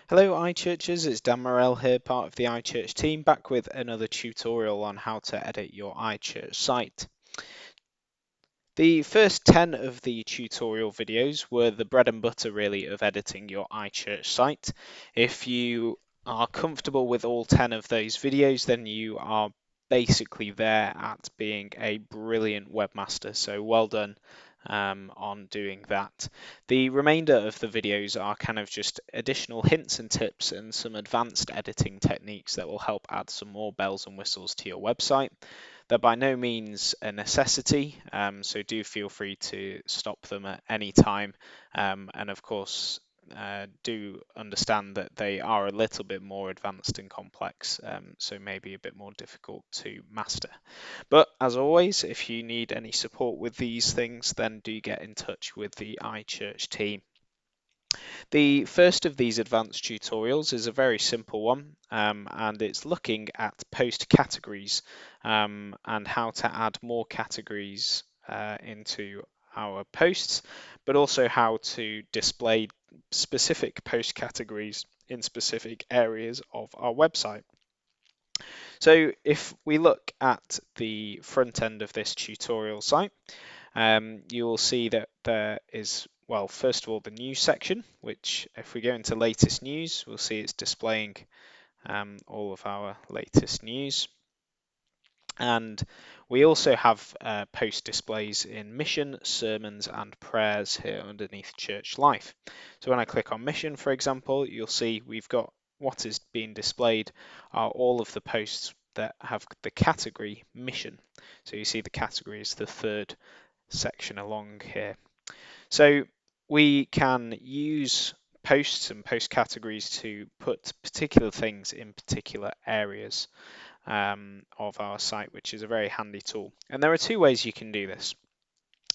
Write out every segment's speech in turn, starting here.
Hello iChurchers, it's Dan Morell here, part of the iChurch team, back with another tutorial on how to edit your iChurch site. The first 10 of the tutorial videos were the bread and butter really of editing your iChurch site. If you are comfortable with all 10 of those videos, then you are basically there at being a brilliant webmaster, so well done on doing that. The remainder of the videos are kind of just additional hints and tips and some advanced editing techniques that will help add some more bells and whistles to your website. They're by no means a necessity, so do feel free to stop them at any time. And of course, do understand that they are a little bit more advanced and complex, so maybe a bit more difficult to master. But as always, if you need any support with these things, then do get in touch with the iChurch team. The first of these advanced tutorials is a very simple one, and it's looking at post categories and how to add more categories into our posts, but also how to display specific post categories in specific areas of our website. So if we look at the front end of this tutorial site, you will see that there is, well, first of all, the news section, which if we go into latest news, we'll see it's displaying all of our latest news. And we also have post displays in mission, sermons, and prayers here underneath church life. So when I click on mission, for example, you'll see we've got what is being displayed are all of the posts that have the category mission. So you see the category is the third section along here. So we can use posts and post categories to put particular things in particular areas of our site, which is a very handy tool. And there are two ways you can do this.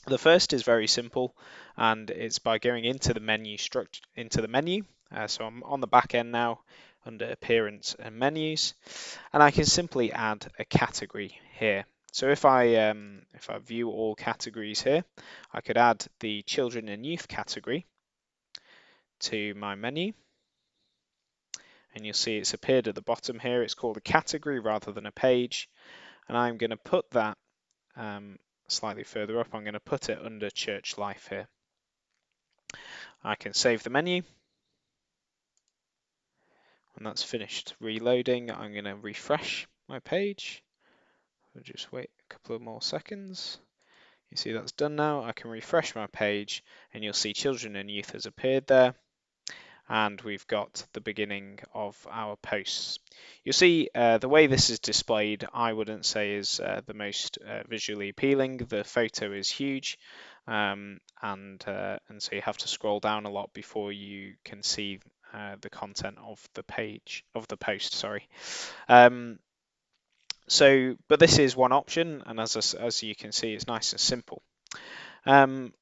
The first is very simple, and it's by going into the menu so I'm on the back end now under appearance and menus, and I can simply add a category here. So if I view all categories here, I could add the children and youth category to my menu, and you'll see it's appeared at the bottom here. It's called a category rather than a page, and I'm going to put that slightly further up. I'm going to put it under church life here. I can save the menu. When that's finished reloading, I'm going to refresh my page. We'll just wait a couple of more seconds. You see that's done now. I can refresh my page and you'll see children and youth has appeared there. And we've got the beginning of our posts. You'll see the way this is displayed, I wouldn't say is the most visually appealing. The photo is huge, and so you have to scroll down a lot before you can see the content of the post. Sorry. But this is one option, and as you can see, it's nice and simple. I'm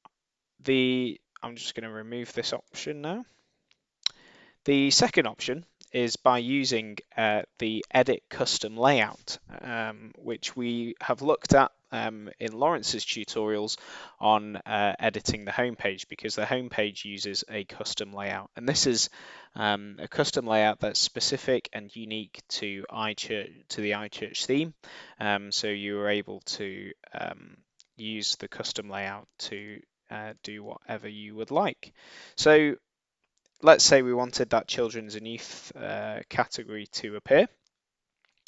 just going to remove this option now. The second option is by using the Edit Custom Layout, which we have looked at in Lawrence's tutorials on editing the homepage, because the homepage uses a custom layout. And this is a custom layout that's specific and unique to the iChurch theme. So you are able to use the custom layout to do whatever you would like. So let's say we wanted that children's and youth category to appear.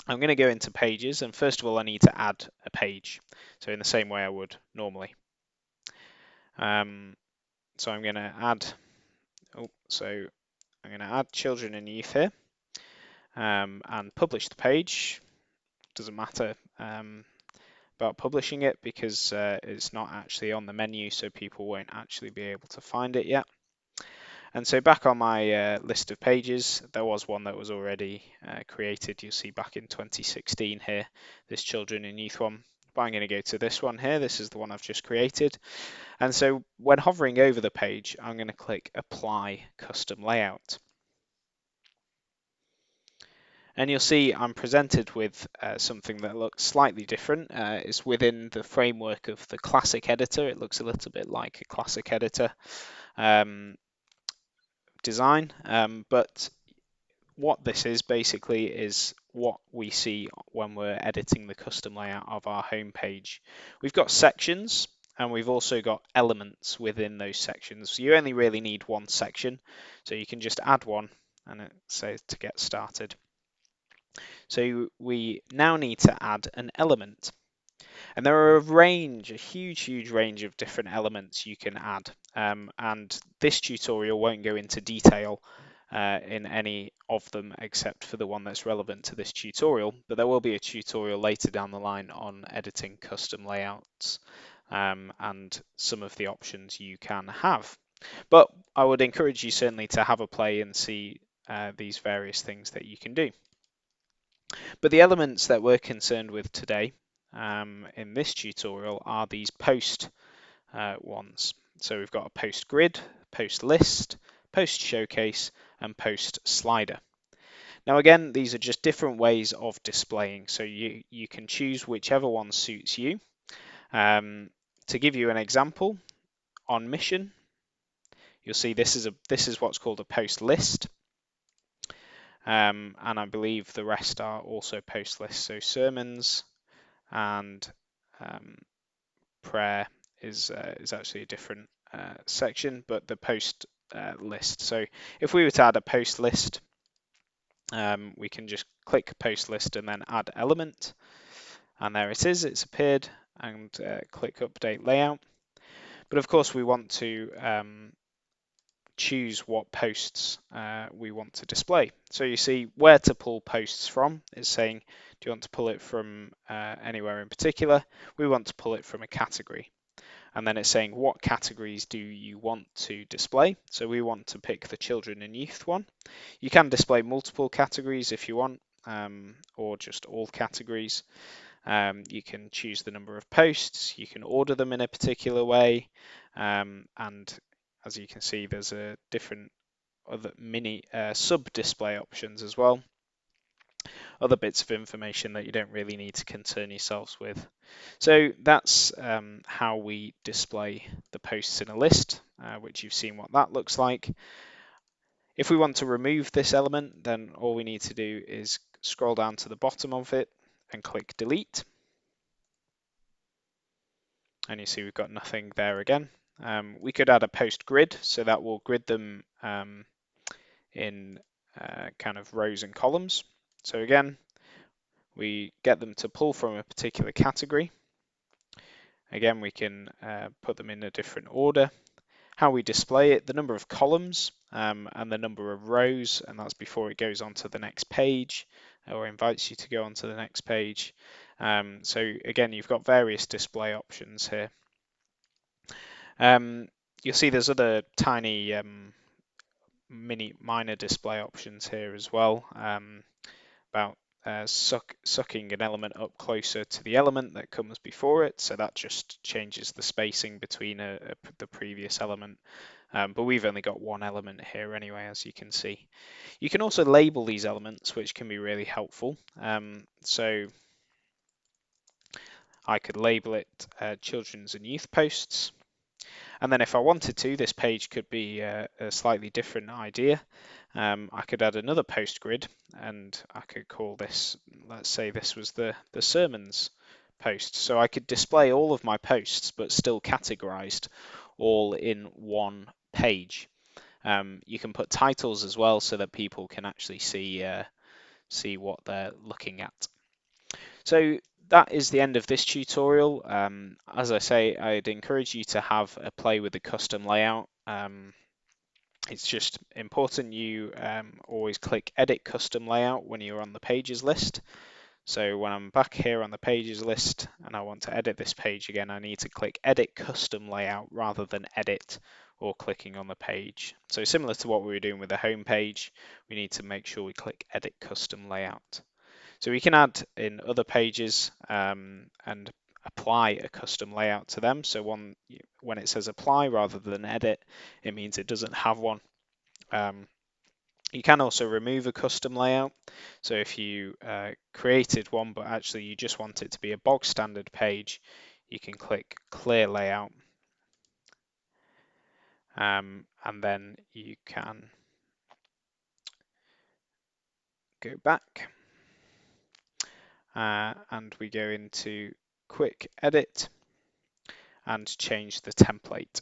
I'm going to go into pages, and first of all I need to add a page, so in the same way I would normally. So I'm going to add children and youth here, and publish the page. Doesn't matter about publishing it because it's not actually on the menu, so people won't actually be able to find it yet. And so back on my list of pages, there was one that was already created. You'll see back in 2016 here, this children and youth one. But I'm going to go to this one here. This is the one I've just created. And so when hovering over the page, I'm going to click Apply Custom Layout. And you'll see I'm presented with something that looks slightly different. It's within the framework of the classic editor. It looks a little bit like a classic editor design, but what this is basically is what we see when we're editing the custom layout of our home page. We've got sections and we've also got elements within those sections. So you only really need one section, so you can just add one and it says to get started. So we now need to add an element. And there are a huge range of different elements you can add. And this tutorial won't go into detail in any of them except for the one that's relevant to this tutorial, but there will be a tutorial later down the line on editing custom layouts and some of the options you can have. But I would encourage you certainly to have a play and see these various things that you can do. But the elements that we're concerned with today in this tutorial are these post ones. So we've got a post grid, post list, post showcase, and post slider. Now again, these are just different ways of displaying, so you can choose whichever one suits you. To give you an example, on mission, you'll see this is what's called a post list. And I believe the rest are also post lists. So sermons and prayer is actually a different section, but the post list. So if we were to add a post list, we can just click post list and then add element, and there it is. It's appeared, and click update layout. But of course, we want to choose what posts we want to display. So you see where to pull posts from. It's saying, do you want to pull it from anywhere in particular? We want to pull it from a category. And then it's saying what categories do you want to display. So we want to pick the children and youth one. You can display multiple categories if you want, or just all categories. You can choose the number of posts, you can order them in a particular way, and as you can see, there's a different other mini sub display options as well. Other bits of information that you don't really need to concern yourselves with. So that's how we display the posts in a list, which you've seen what that looks like. If we want to remove this element, then all we need to do is scroll down to the bottom of it and click delete. And you see we've got nothing there again. We could add a post grid, so that will grid them in kind of rows and columns. So again, we get them to pull from a particular category. Again, we can put them in a different order. How we display it, the number of columns and the number of rows, and that's before it goes on to the next page or invites you to go on to the next page. So again, you've got various display options here. You'll see there's other tiny minor display options here as well, about sucking an element up closer to the element that comes before it, so that just changes the spacing between the previous element. But we've only got one element here anyway, as you can see. You can also label these elements, which can be really helpful. So I could label it children's and youth posts. And then if I wanted to, this page could be a slightly different idea. I could add another post grid and I could call this, let's say this was the sermons post. So I could display all of my posts, but still categorized all in one page. You can put titles as well so that people can actually see what they're looking at. So that is the end of this tutorial. As I say, I'd encourage you to have a play with the custom layout. It's just important you always click edit custom layout when you're on the pages list. So when I'm back here on the pages list and I want to edit this page again, I need to click edit custom layout rather than edit or clicking on the page. So similar to what we were doing with the home page, we need to make sure we click edit custom layout. So we can add in other pages and apply a custom layout to them. So when it says apply rather than edit, it means it doesn't have one. You can also remove a custom layout. So if you created one, but actually you just want it to be a bog standard page, you can click clear layout. And then you can go back and we go into quick edit and change the template.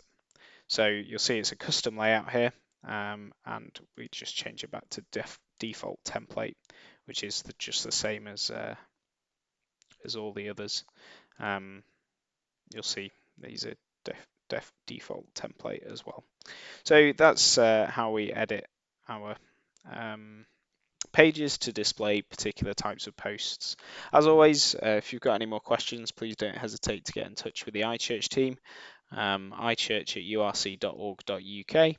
So you'll see it's a custom layout here, and we just change it back to default template, which is just the same as all the others. You'll see these are default template as well. So that's how we edit our pages to display particular types of posts. As always, if you've got any more questions, please don't hesitate to get in touch with the iChurch team, ichurch@urc.org.uk,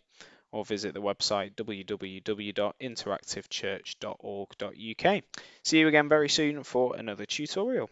or visit the website www.interactivechurch.org.uk. See you again very soon for another tutorial.